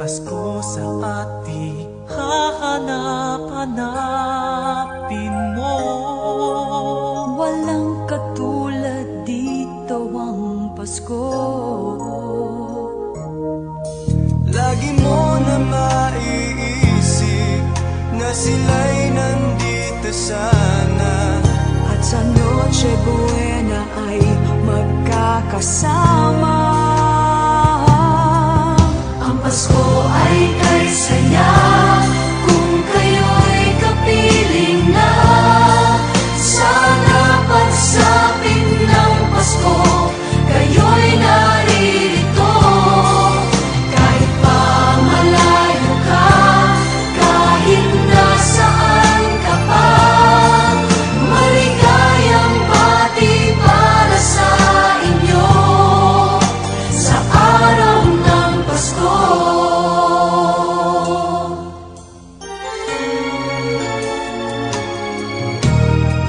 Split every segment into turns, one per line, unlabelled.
Pasko sa ating hahanap-hanapin mo.
Walang katulad dito ang Pasko.
Lagi mo na maiisip na sila'y nandito sana,
At sa Noche Buena ay magkakasama. Ang Pasko ay kay saya kung kayo'y kapiling na. Sana pagsapit ng Pasko, kayo'y naririto. Kahit pa malayo ka, kahit nasaan ka pa, maligayang bati para sa inyo sa araw ng Pasko.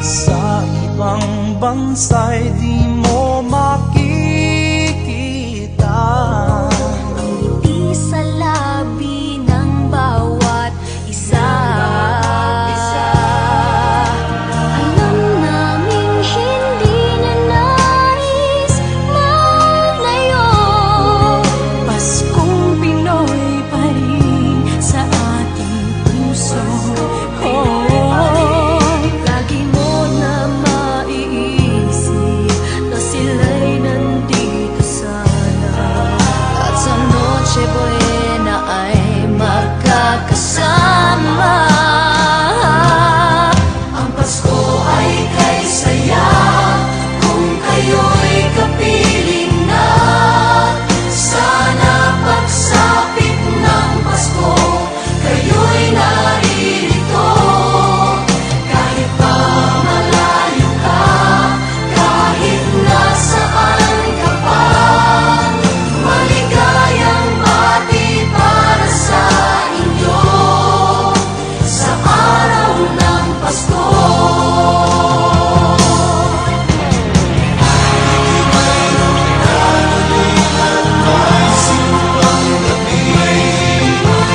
Sa ibang bansa'y di mo makikita
Ang ngiti sa labi ng bawat isa. Alam naming hindi na nais maglayo. Paskong Pinoy pa rin sa ating puso. Lagi mo na maiisip na sila'y nandito sana. At sa Noche Buena ay magkakasama. Ang Pasko ay kay saya kung kayo'y kapiling na. Sana pagsapit ng Pasko, kayo'y naririto. Kahit pa malayo ka, kahit nasaan ka pa, maligayang bati para sa inyo sa araw ng Pasko.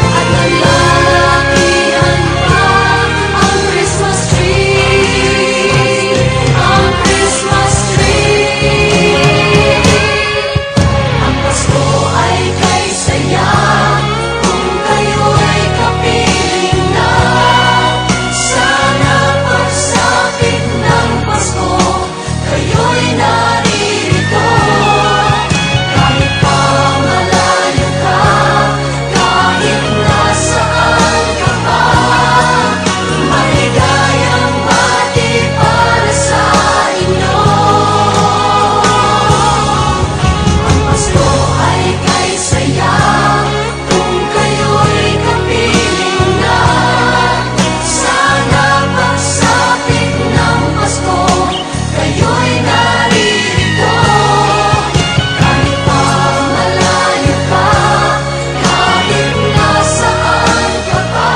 At nalalakihan pa ang Christmas tree, ang Christmas tree. Ang Pasko ay kay saya kung kayo'y kapiling na. Sana pagsapit ng Pasko, kayo'y naririto. Kahit pa malayo ka, kahit nasaan ka pa, maligayang bati para sa inyo. Ang Pasko ay kay saya kung kayo'y kapiling na. Sana pagsapit ng Pasko, kayo'y naririto. Kahit pa malayo ka, kahit nasaan ka pa,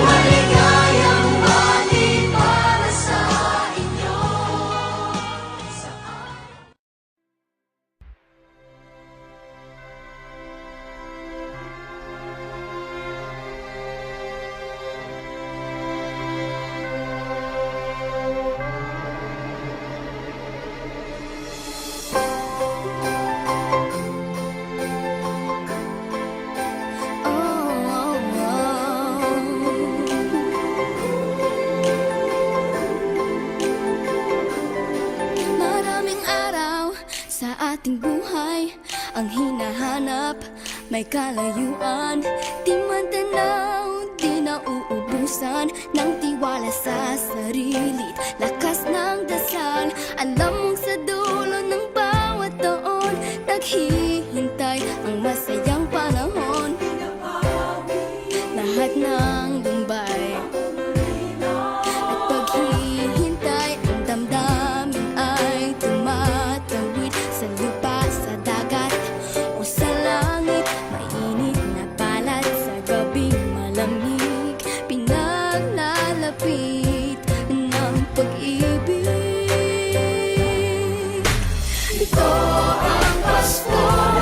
maligayang bati para sa inyo.
Maraming araw sa ating buhay ang hinahanap, may kalayuan, di man tanaw, di nauubusan ng tiwala sa sarili, lakas ng dasal. Alam mong sa dulo ng bawat taon, naghihintay ang masayang panahon. Lahat ng lumbay at paghihintay, ang damdamin ay tumatawid sa lupa, sa dagat o sa langit. Mainit na balat sa gabing malamig, pinaglalapit ng pag-ibig. Ito ang Pasko.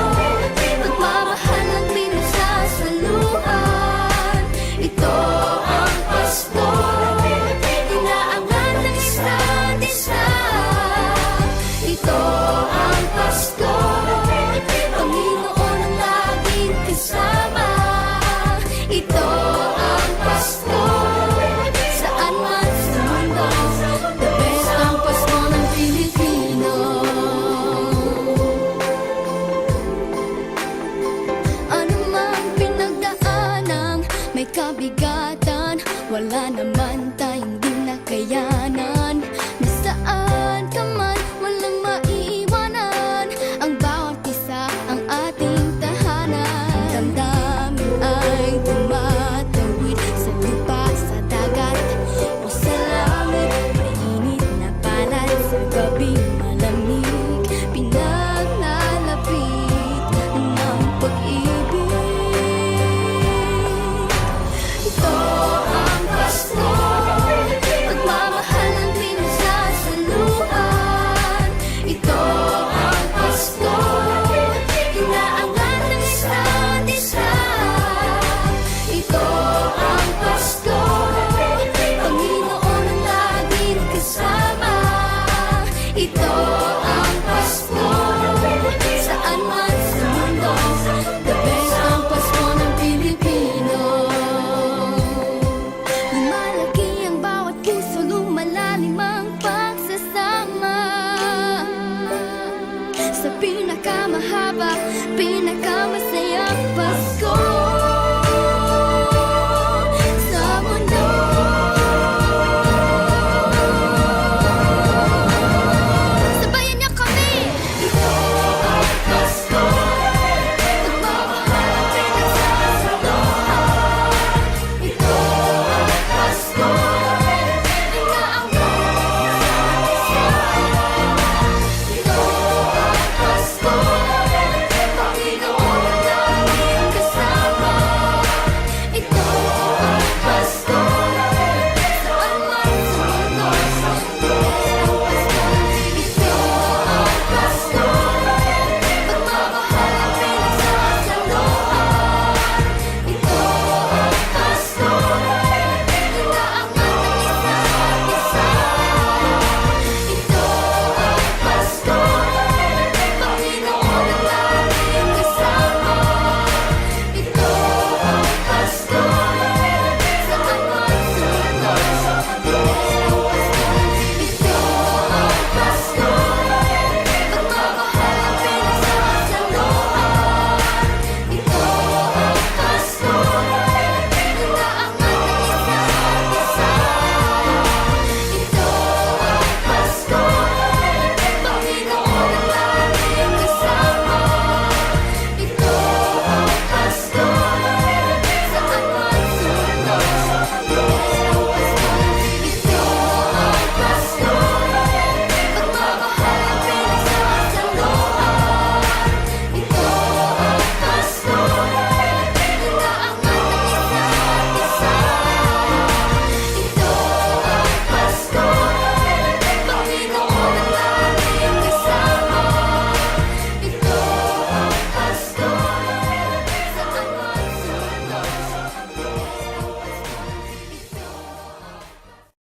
Wala naman tayong di nakayanan. Nasaan ka man, walang maiiwanan. Ang bawat isa ang ating tahanan. Damdamin ay tumatawid sa lupa, sa dagat o sa langit. Mainit na palad sa gabing malamig, pinaglalapit ng pag-ibig. Ito ang Pasko, pagmamahal ang pinagsasaluhan. Ito ang Pasko, inaangat ng isa't isa. Ito ang Pasko, Panginoon ang laging kasama. Ito ang Pasko, saan man sa mundo, the best ang Pasko ng Pilipino. Lumalaki ang bawat puso, lumalalim ang pagsasama. Sa pinakamahaba, pinakamasayang Pasko.